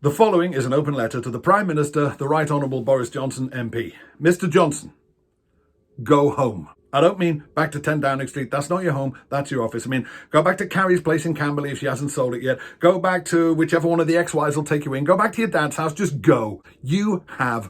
The following is an open letter to the Prime Minister, the Right Honourable Boris Johnson MP. Mr. Johnson, go home. I don't mean back to 10 Downing Street. That's not your home. That's your office. I mean, go back to Carrie's place in Camberley if she hasn't sold it yet. Go back to whichever one of the ex-wives will take you in. Go back to your dad's house. Just go. You have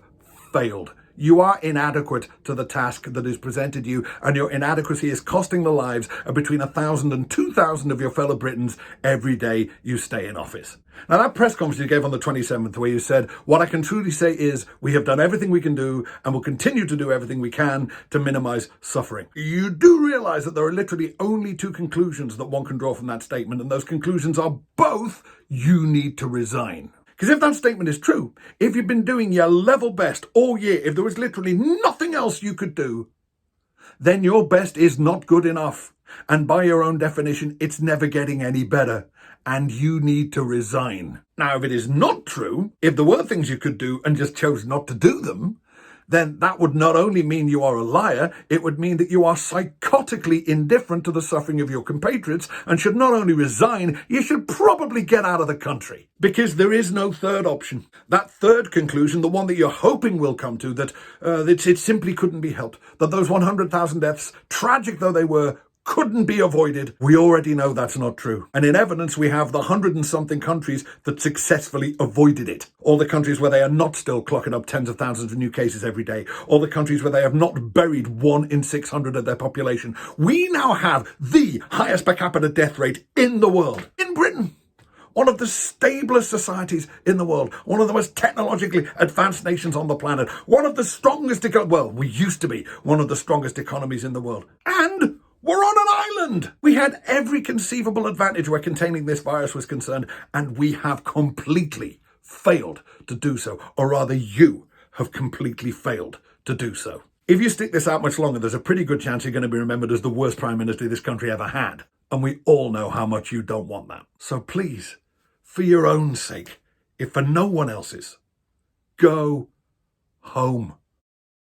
failed. You are inadequate to the task that is presented you, and your inadequacy is costing the lives of between 1,000 and 2,000 of your fellow Britons every day you stay in office. Now, that press conference you gave on the 27th, where you said, what I can truly say is we have done everything we can do and will continue to do everything we can to minimise suffering. You do realise that there are literally only two conclusions that one can draw from that statement, and those conclusions are both, you need to resign. Because if that statement is true, if you've been doing your level best all year, if there was literally nothing else you could do, then your best is not good enough. And by your own definition, it's never getting any better. And you need to resign. Now, if it is not true, if there were things you could do and just chose not to do them, then that would not only mean you are a liar, it would mean that you are psychotically indifferent to the suffering of your compatriots and should not only resign, you should probably get out of the country. Because there is no third option. That third conclusion, the one that you're hoping will come to, that it simply couldn't be helped, that those 100,000 deaths, tragic though they were, couldn't be avoided. We already know that's not true. And in evidence, we have the 100 and something countries that successfully avoided it. All the countries where they are not still clocking up tens of thousands of new cases every day. All the countries where they have not buried 1 in 600 of their population. We now have the highest per capita death rate in the world. In Britain. One of the stablest societies in the world. One of the most technologically advanced nations on the planet. One of the strongest, we used to be one of the strongest economies in the world. And we're on an island. We had every conceivable advantage where containing this virus was concerned, and we have completely failed to do so. Or rather, you have completely failed to do so. If you stick this out much longer, there's a pretty good chance you're going to be remembered as the worst Prime Minister this country ever had. And we all know how much you don't want that. So please, for your own sake, if for no one else's, go home.